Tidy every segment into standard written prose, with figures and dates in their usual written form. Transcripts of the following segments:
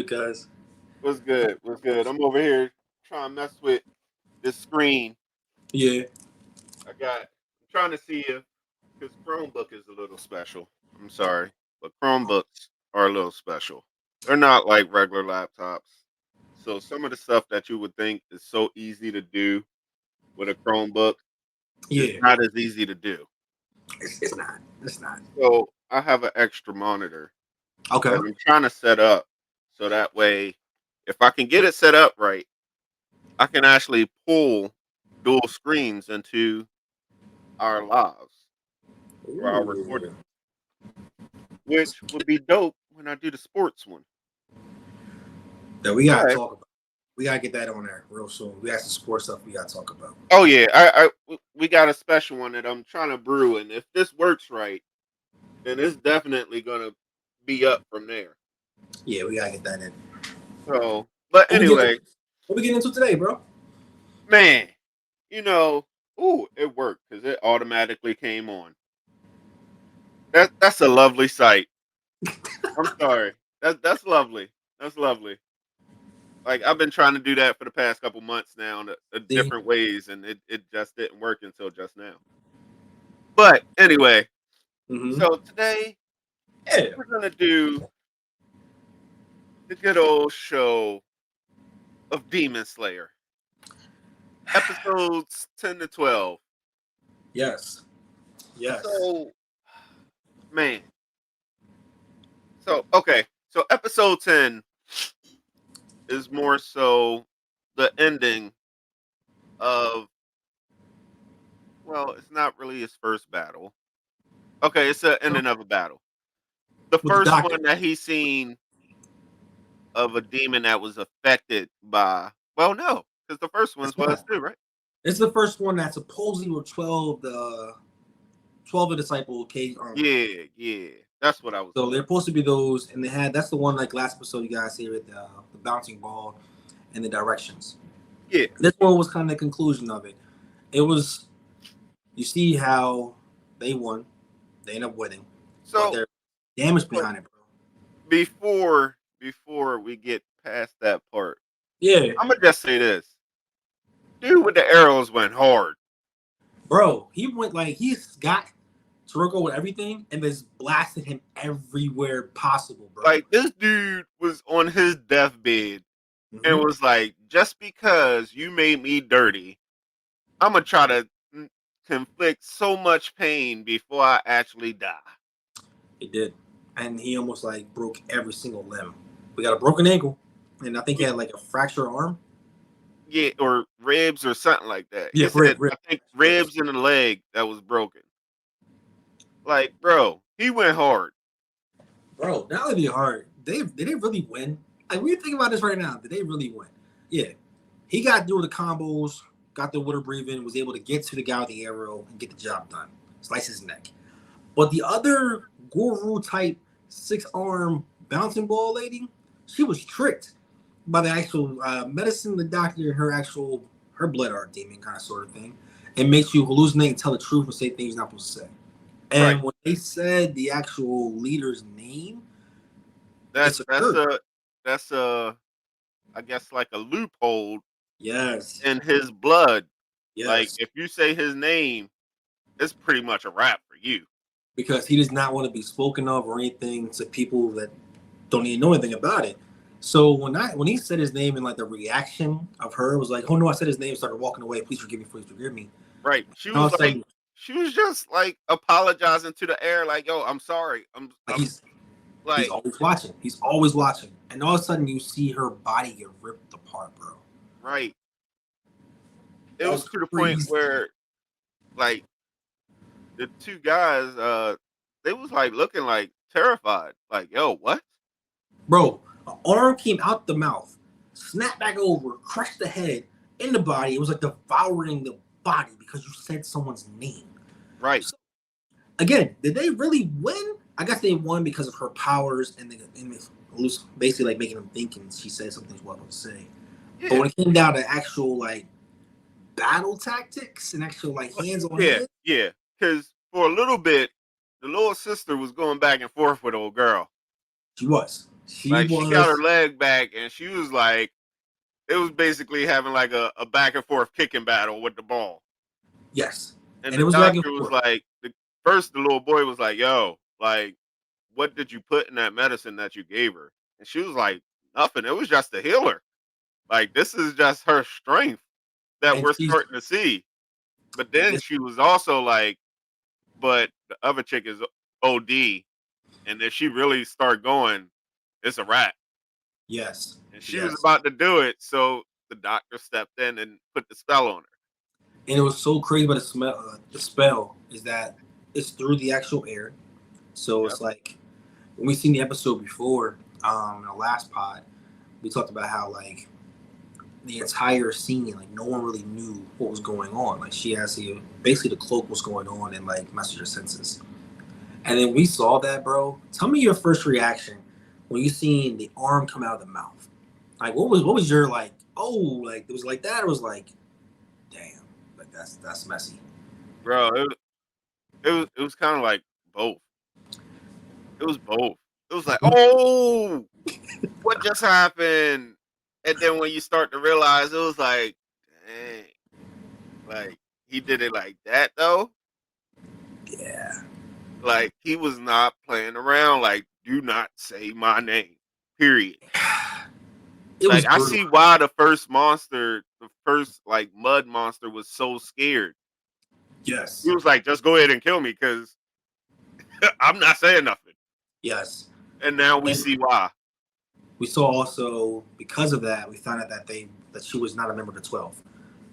cuz? What's good? What's good? I'm over here trying to mess with this screen. Yeah. I'm trying to see if because Chromebook is a little special. I'm sorry, but Chromebooks are a little special. They're not like regular laptops. So some of the stuff that you would think is so easy to do with a Chromebook is Yeah. not as easy to do. It's not. It's not. So I have an extra monitor Okay. that I'm trying to set up so that way, if I can get it set up right, I can actually pull dual screens into our lives for our recording, Ooh. which would be dope when I do the sports one. That we gotta But talk about. We gotta get that on there real soon. We got some sports stuff we gotta talk about. oh yeah, we got a special one that I'm trying to brew, and if this works right, then it's definitely gonna be up from there. Yeah, we gotta get that in. So, but What we get? anyway, What we getting into today, bro? man, you know, ooh, it worked because it automatically came on. That's a lovely sight. I'm sorry. That's lovely. That's lovely. Like I've been trying to do that for the past couple months now in See? different ways, and it just didn't work until just now. But anyway, Mm-hmm. so today Yeah. we're gonna do the good old show of Demon Slayer, episodes 10 to 12. Yes. Yes. So, man, so okay, so episode 10 is more so the ending of well, it's not really his first battle. Okay, it's the ending of a battle. The With the first doctor. one that he seen of a demon that was affected by well, no, because the first It's ones was not. too, right? It's the first one that supposedly were 12 of the disciple cage armor. Yeah, yeah. That's what I was So looking they're supposed to be those, and they had that's the one like last episode you guys see with the bouncing ball and the directions. yeah. This one was kind of the conclusion of it. It was you see how they won, they end up winning, but So there's damage but behind it, bro. before we get past that part, Yeah, I'm gonna just say this. Dude with the arrows went hard. bro. He went like he's got Toroko with everything and just blasted him everywhere possible, bro. Like this dude was on his deathbed and Mm-hmm. was like, just because you made me dirty, I'm gonna try to conflict so much pain before I actually die. He did, and he almost like broke every single limb. We got a broken ankle, and I think he Y- had like a fractured arm. Yeah, or ribs or something like that. Yeah, He said, rib, I think ribs. ribs in the leg that was broken. Like, bro, he went hard. Bro, now that be hard. Did they really win? Like, when you think about this right now, did they really win? Yeah, he got through the combos, got the water breathing, was able to get to the guy with the arrow and get the job done, slice his neck. But the other guru type 6 arm bouncing ball lady, she was tricked by the actual medicine, the doctor, her blood art demon kind of sort of thing. It makes you hallucinate and tell the truth and say things you're not supposed to say. Right. And when they said the actual leader's name, That it's occurred. that's a I guess like a loophole Yes. in his blood. Like Yes. if you say his name, it's pretty much a wrap for you. Because he does not want to be spoken of or anything to people that don't even know anything about it. So when he said his name and like the reaction of her was like, oh no, I said his name, started walking away. Please forgive me. Right. And all of a sudden, She was just like apologizing to the air, like, yo, I'm sorry. like I'm he's like always watching. He's always watching. And all of a sudden you see her body get ripped apart, bro. right. It That was was to the point crazy. where like the two guys, they was like looking like terrified. Like, yo, what? Bro, an arm came out the mouth, snapped back over, crushed the head in the body. It was like devouring the body because you said someone's name. Right. So, again, did they really win? I guess they won because of her powers and basically like making them think and she said something she wasn't supposed to say. But Yeah. when it came down to actual like battle tactics and actual like hands on Yeah. hands, Yeah. Because for a little bit, the little sister was going back and forth with old girl. she was. She Like she got her was, leg back, and she was like, it was basically having like a back and forth kicking battle with the ball. yes. And And the it was back and doctor was forth. like, first the little boy was like, "Yo, like, what did you put in that medicine that you gave her?" And she was like, "Nothing. It was just a healer. Like, this is just her strength that And we're she's, starting to see." But then yes, she was also like, "But the other chick is OD, and if she really start going, it's a wrap." yes, And she was yes. about to do it, so the doctor stepped in and put the spell on her. And it was so crazy about the spell is that it's through the actual air. So Yep. it's like when we seen the episode before, in the last pod, we talked about how like the entire scene, like no one really knew what was going on. Like she has the basically the cloak was going on and like messed with her senses. And then we saw that, bro. Tell me your first reaction when you seen the arm come out of the mouth. Like what was your like, oh, like it was like that, or was like, damn, like that's messy. Bro, it was kind of like both. It was both. It was like, oh, what just happened? And then when you start to realize, it was like, dang, like he did it like that though. Yeah. Like he was not playing around. Like, do not say my name. Period. It was Like I brutal. see why the first monster, the first like mud monster, was so scared. He Yes. was like, just go ahead and kill me, because I'm not saying nothing. Yes. And now we And see why. we saw also because of that, we found out that that she was not a member of the 12.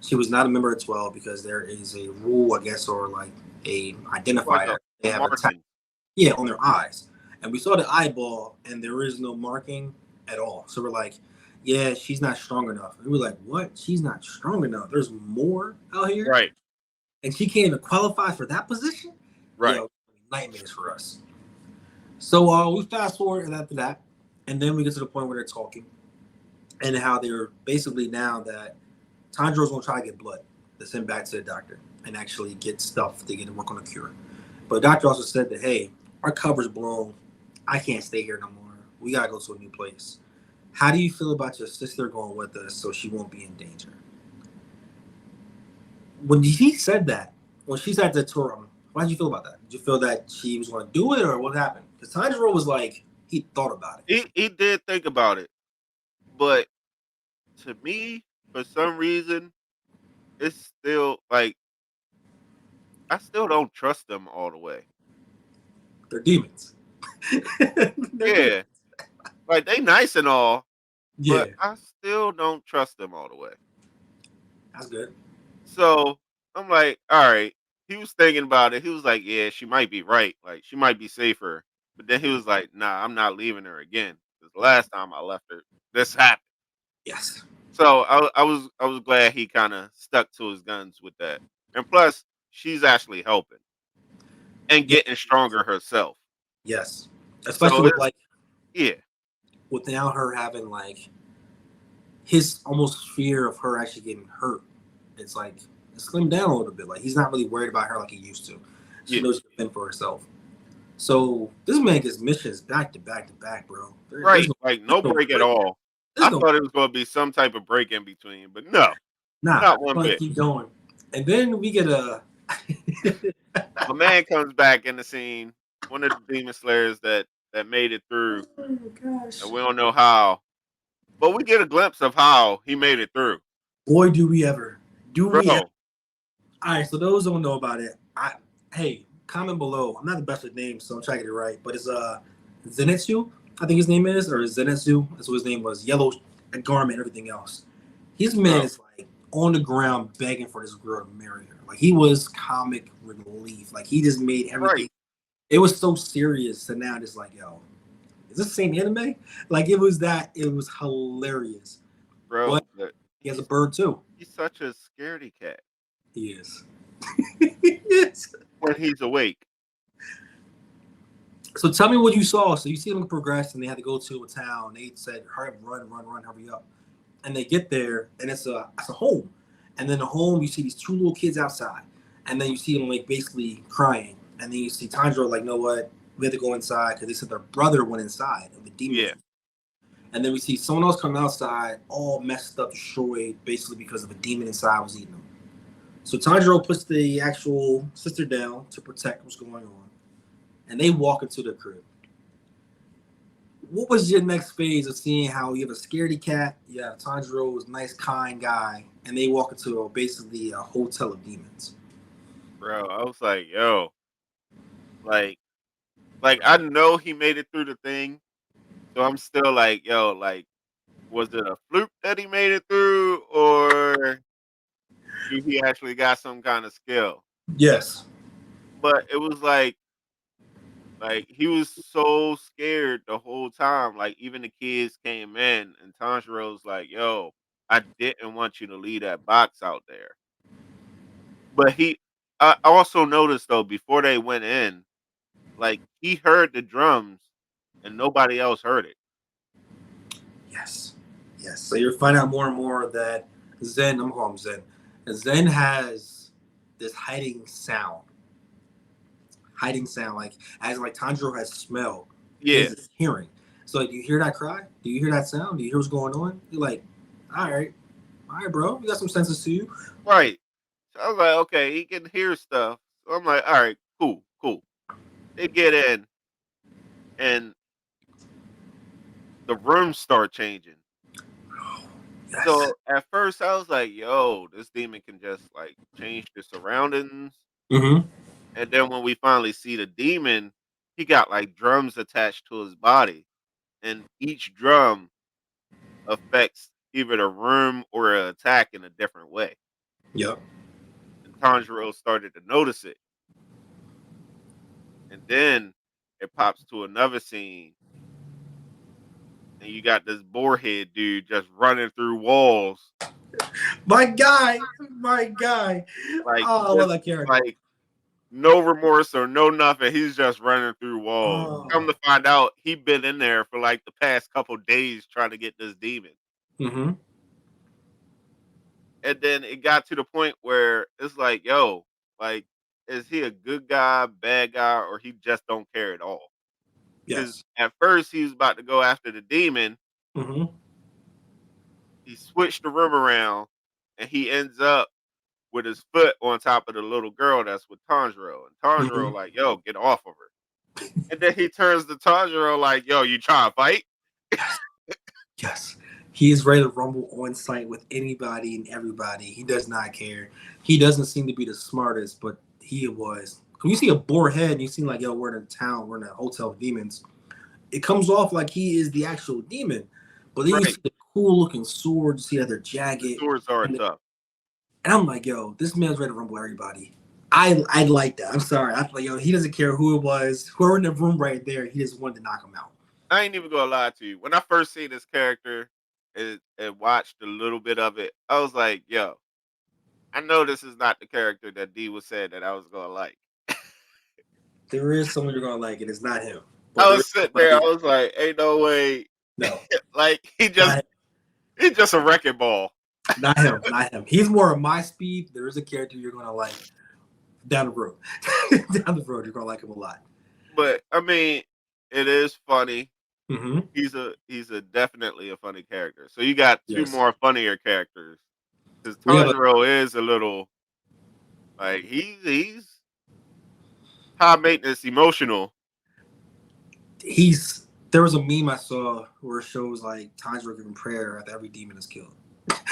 She was not a member of 12 because there is a rule, I guess, or like a Like identifier. They a have a marking. yeah, on their eyes. And we saw the eyeball and there is no marking at all. So we're like, yeah, she's not strong enough. And we're like, what? She's not strong enough. There's more out here. Right. And she can't even qualify for that position? Right. Yo, nightmares for us. So we fast forward after that. And then we get to the point where they're talking and how they're basically now that Tanjiro's gonna try to get blood to send back to the doctor and actually get stuff to get to work on a cure. But the doctor also said that, hey, our cover's blown. I can't stay here no more. We gotta go to a new place. How do you feel about your sister going with us so she won't be in danger? When he said that, when she said that to her, how did you feel about that? Did you feel that she was going to do it, or what happened? Because Tanjiro was like, he thought about it. He did think about it, but to me, for some reason, it's still like I still don't trust them all the way. They're demons. They're demons. Yeah, like they nice and all, Yeah, but I still don't trust them all the way. that's good. So I'm like, all right. He was thinking about it. He was like, yeah, she might be right. Like she might be safer. But then he was like, nah, I'm not leaving her again. Because the last time I left her, this happened. Yes. So I was glad he kind of stuck to his guns with that. And plus, she's actually helping and Yeah. getting stronger herself. Yes. Especially So with it's like yeah, without her having like his almost fear of her actually getting hurt. It's like it's slimmed down a little bit. Like he's not really worried about her like he used to. She yeah, knows she can fend for herself. So this man gets missions back to back to back, bro. right. Like There's no no break at break. all. There's I no thought it was going to be some type of break in between, but no, nah. not one But bit. keep going. And then we get a A man comes back in the scene, one of the demon slayers that made it through, oh gosh. and we don't know how, but we get a glimpse of how he made it through, Boy, do we ever. Do we ever. bro. All right, so those who don't know about it, hey, comment below. I'm not the best with names, so I'm trying to get it right. But it's Zenitsu, I think his name is, or Zenitsu. That's what his name was. Yellow garment, everything else. His man Bro, is like on the ground begging for this girl to marry her. Like he was comic relief. Like he just made everything. right, It was so serious, and now it's like, yo, is this the same anime? Like it was that. It was hilarious. But bro. But he has a he's bird too. he's such a scaredy cat He is. Yes. when he's awake. So tell me what you saw. So you see them progress, and they had to go to a town. They said, "Hurry, run, run, run, hurry up!" And they get there, and it's a home. And then the home, you see these two little kids outside, and then you see them like basically crying. And then you see Tanjiro like, "Know what? We have to go inside because they said their brother went inside of the demon." Yeah, And then we see someone else come outside, all messed up, destroyed, basically because of a demon inside was eating them. So Tanjiro puts the actual sister down to protect what's going on, and they walk into the crib. What was your next phase of seeing how you have a scaredy cat, you have Tanjiro's nice, kind guy, and they walk into basically a hotel of demons? bro. I was like, yo, like, I know he made it through the thing, so I'm still like, yo, like, was it a fluke that he made it through, or do he actually got some kind of skill? Yes. But it was like he was so scared the whole time. Like even the kids came in, and Tanjiro's like, "Yo, I didn't want you to leave that box out there." But I also noticed though before they went in, like he heard the drums, and nobody else heard it. Yes. Yes. So you're finding out more and more that Zen, I'm calling him Zen, Zen has this hiding sound, like as like Tanjiro has smell, he Yeah, has this hearing. So like, do you hear that cry? Do you hear that sound? Do you hear what's going on? You're like, all right, bro, you got some senses to you. right. So I was like, okay, he can hear stuff. So I'm like, all right, cool, cool. They get in, and the rooms start changing. Yes. So at first I was like, yo, this demon can just like change the surroundings. Mm-hmm. And then when we finally see the demon, he got like drums attached to his body. And each drum affects either the room or an attack in a different way. Yep. And Tanjiro started to notice it. And then it pops to another scene. And you got this boarhead dude just running through walls. My guy. Like Oh, I love just that character. like no remorse or no nothing. He's just running through walls. Come Oh. to find out, he been in there for like the past couple days trying to get this demon. Mm-hmm. And then it got to the point where it's like, yo, like, is he a good guy, bad guy, or he just don't care at all? Because Yes. at first he was about to go after the demon. Mm-hmm. He switched the room around, and he ends up with his foot on top of the little girl that's with Tanjiro. And Tanjiro Mm-hmm. like, yo, get off of her. And then he turns to Tanjiro like, "Yo, you trying to fight?" Yes. Yes. He is ready to rumble on site with anybody and everybody. He does not care. He doesn't seem to be the smartest, but he was. When you see a boar head and you see like, yo, we're in a town, we're in a hotel of demons, it comes off like he is the actual demon. But then you Right. see the cool looking swords, you see that they're The jagged, swords are and, tough. and I'm like, yo, this man's ready to rumble everybody. I like that. I'm sorry. I like, yo, he doesn't care who it was, whoever in the room right there. He just wanted to knock him out. I ain't even gonna lie to you. When I first seen this character and watched a little bit of it, I was like, "Yo, I know this is not the character that D was saying that I was gonna like." There is someone you're gonna like, and it's not him. But I there is was sitting there, I somebody. was like, "Ain't no way!" No, Like not he's just a wrecking ball. not him, not him. He's more of my speed. There is a character you're gonna like down the road. Down the road, you're gonna like him a lot. But I mean, it is funny. Mm-hmm. He's a definitely a funny character. So you got two Yes, more funnier characters because we have a. Tanjiro is a little like he's high maintenance, emotional. He's there was a meme I saw where it shows like Tanjiro giving prayer after every demon is killed.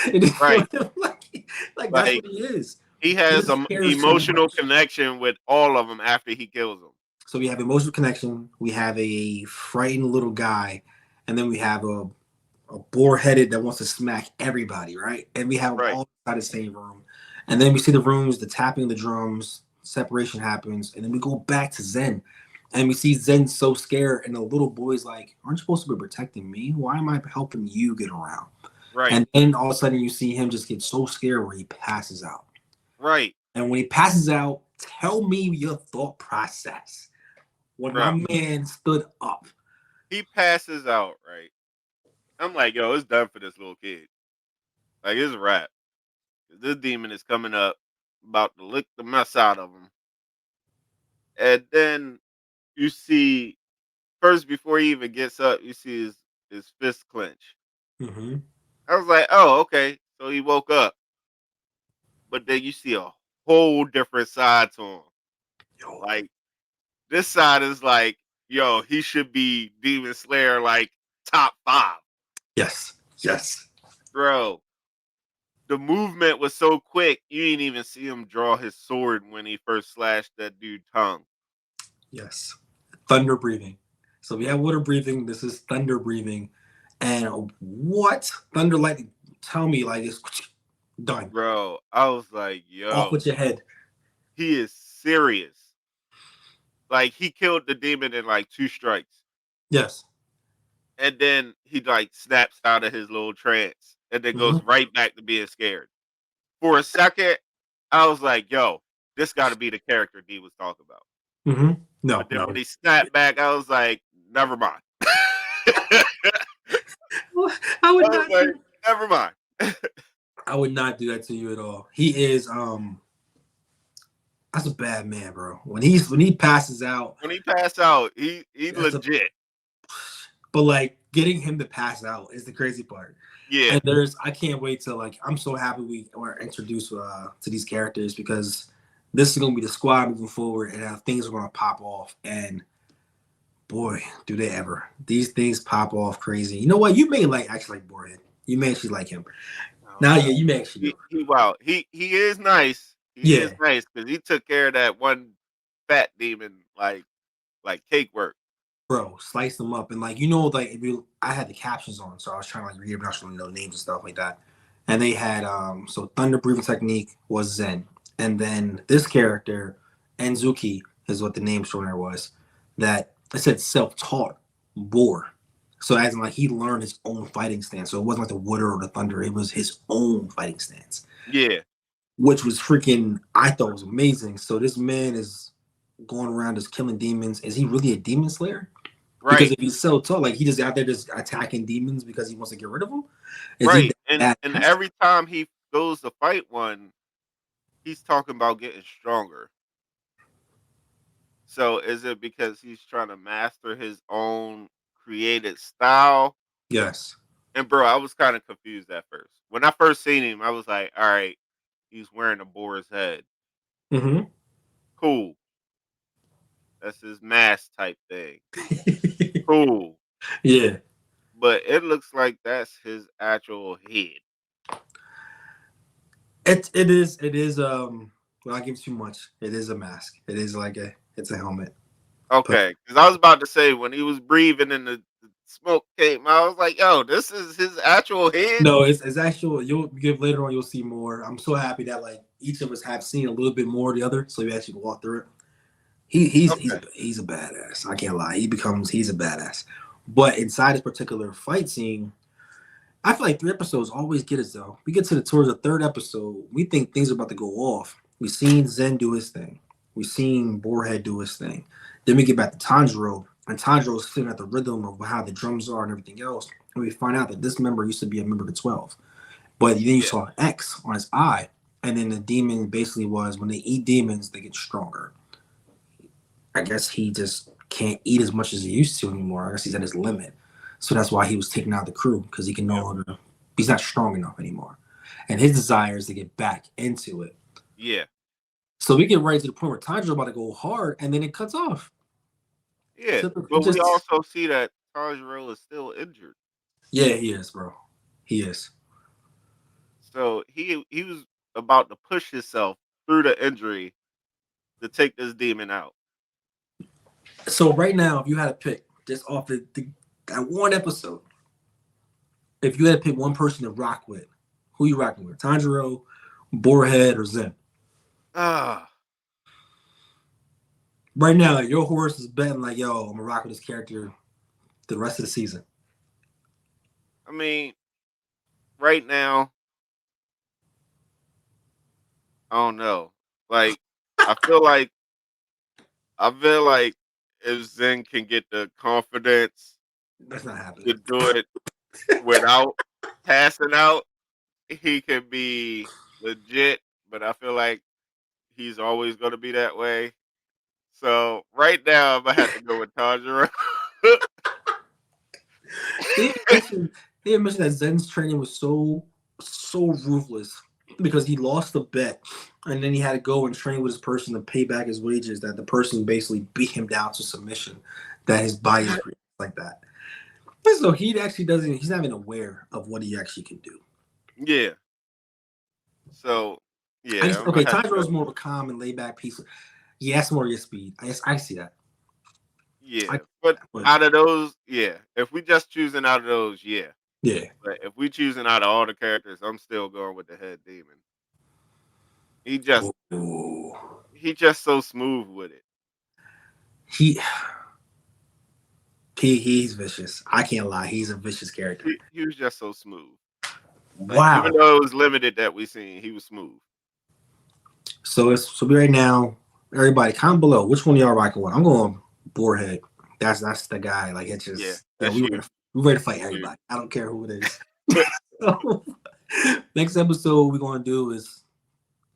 It is Right. like that's Like what he is. he He has just an cares too emotional much. connection with all of them after he kills them. So we have emotional connection. We have a frightened little guy, and then we have a boar headed that wants to smack everybody, right? And we have them Right. all inside the same room. And then we see the rooms, the tapping, the drums, separation happens, and then we go back to Zen. And we see Zen so scared, and the little boy's like, aren't you supposed to be protecting me? Why am I helping you get around? Right. And then all of a sudden you see him just get so scared where he passes out. Right. And when he passes out, tell me your thought process. When my Bro. man stood up. He passes out, right? I'm like, yo, it's done for this little kid. Like it's a wrap. This demon is coming up, about to lick the mess out of him. And then you see first before he even gets up, you see his fist clench. Mm-hmm. I was like, oh, okay. So he woke up. But then you see a whole different side to him. Yo. Like this side is like, yo, he should be Demon Slayer like top 5. Yes. Yes. Bro, the movement was so quick, you didn't even see him draw his sword when he first slashed that dude's tongue. Yes. Thunder breathing. So we have water breathing. This is thunder breathing. And what? Thunder lightning. Tell me like it's done. Bro, I was like, Off yo, with your head. he is serious. Like he killed the demon in like 2 strikes. Yes. And then he like snaps out of his little trance and then Mm-hmm. goes right back to being scared. For a second, I was like, yo, this gotta be the character D was talking about. Mm-hmm. No, But then no. when he snapped back, I was like, never mind. I would I was not like, do never mind. I would not do that to you at all. He is that's a bad man, bro. When he passes out, When he passed out, he that's a legit. but like getting him to pass out is the crazy part. Yeah. And I can't wait to like I'm so happy we were introduced to these characters because this is gonna be the squad moving forward and things are gonna pop off and boy, do they ever. These things pop off crazy. You know what? You may like actually like Borehead. You may actually like him. Oh, Now no. yeah, you may actually do. He wow. He is nice. He is Yeah. nice because he took care of that one fat demon like cake work. Bro, slice them up and like like if you I had the captions on, so I was trying to like read but I don't know names and stuff like that. And they had so thunder breathing technique was Zen. And then this character, Enzuki is what the name shown there was, that it said self-taught bore. So as in like he learned his own fighting stance. So it wasn't like the water or the thunder, it was his own fighting stance. Yeah. Which was freaking I thought was amazing. So this man is going around just killing demons. Is he really a demon slayer? Because Right. if he's so tall, like he just out there just attacking demons because he wants to get rid of them. Is he Right. And that? every time he goes to fight one, he's talking about getting stronger. So is it because he's trying to master his own created style? Yes. And bro, I was kind of confused at first. When I first seen him, I was like, all right, he's wearing a boar's head. Mm-hmm. Cool. That's his mask type thing. Cool. Yeah. But it looks like that's his actual head. It is well I give too much. It is a mask. It is like it's a helmet. But Okay. Because I was about to say when he was breathing and the smoke came, I was like, yo, this is his actual head. no, it's actual you'll give later on you'll see more. I'm so happy that like each of us have seen a little bit more of the other, so you actually can walk through it. Okay. He's a badass. I can't lie. He's a badass. But inside this particular fight scene, I feel like 3 episodes always get us though. We get to towards the 3rd episode, we think things are about to go off. We've seen Zen do his thing. We've seen Boarhead do his thing. Then we get back to Tanjiro, and Tanjiro's sitting at the rhythm of how the drums are and everything else. And we find out that this member used to be a member of the 12. But then you Yeah. saw an X on his eye. And then the demon basically was when they eat demons, they get stronger. I guess he just can't eat as much as he used to anymore. I guess he's at his limit. So that's why he was taking out the crew because he can no Yep. longer, he's not strong enough anymore. And his desire is to get back into it. Yeah. So we get right to the point where Tanjiro about to go hard and then it cuts off. Yeah. Typical, But we just, also see that Tanjiro is still injured. yeah, he is, bro. He is. So he was about to push himself through the injury to take this demon out. So right now, if you had to pick just off that one episode, if you had to pick one person to rock with, who you rocking with? Tanjiro, Boarhead, or Zen? Ah, Right now, like, your horse is betting like, yo, I'm gonna rock with this character the rest of the season. I mean, right now, I don't know. Like, I feel like I feel like if Zen can get the confidence That's not happening. to do it without passing out, he can be legit. But I feel like he's always going to be that way. So right now, I'm gonna have to go with Tanjiro. They mentioned, they mentioned that Zen's training was so ruthless because he lost the bet, and then he had to go and train with his person to pay back his wages. That the person basically beat him down to submission. That his body is like that. So he actually doesn't. He's not even aware of what he actually can do. Yeah. So yeah, I'm Okay, gonna have Tanjiro to. is more of a calm and laid back piece. Yeah, that's more your speed. I see that. I, Yeah, but but out of those, yeah. If we just choosing out of those, yeah. yeah, But if we choosing out of all the characters, I'm still going with the head demon. He just Ooh. he just so smooth with it. he he's vicious. I can't lie. He's a vicious character. He was just so smooth. Like even Wow. though it was limited that we seen, he was smooth. So right now, everybody comment below which one of y'all rocking with. I'm going Boarhead. That's the guy. Like it's Yeah, just that's you. we ready to fight You. everybody. I don't care who it is. So, next episode we're gonna do is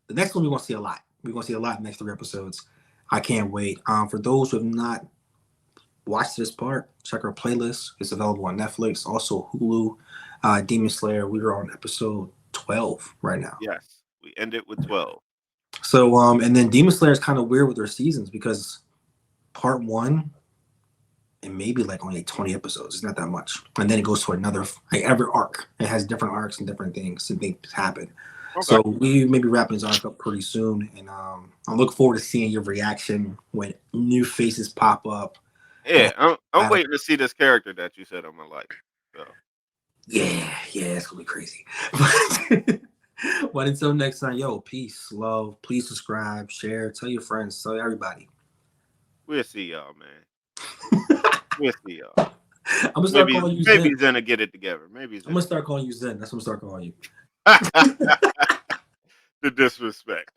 the next one. We're gonna see a lot. We're gonna see a lot in the next 3 episodes. I can't wait. For those who have not watched this part, check our playlist. It's available on Netflix, also Hulu. Demon Slayer. We are on episode 12 right now. Yes, we ended with 12. So and then Demon Slayer is kind of weird with their seasons because part one and maybe like only 20 episodes. It's not that much. And then it goes to another like every arc. It has different arcs and different things and things happen. Okay. So we may be wrapping this arc up pretty soon. And I'm looking forward to seeing your reaction when new faces pop up. Yeah, I'm waiting to see this character that you said I'm gonna like. So Yeah, it's gonna be crazy. But until next time, yo, peace, love. Please subscribe, share, tell your friends, tell everybody. we'll see y'all, man. We'll see y'all. I'm gonna start calling you Zen. Maybe Zen get it together. Maybe I'm gonna start calling you Zen. That's what I'm gonna start calling you. The disrespect.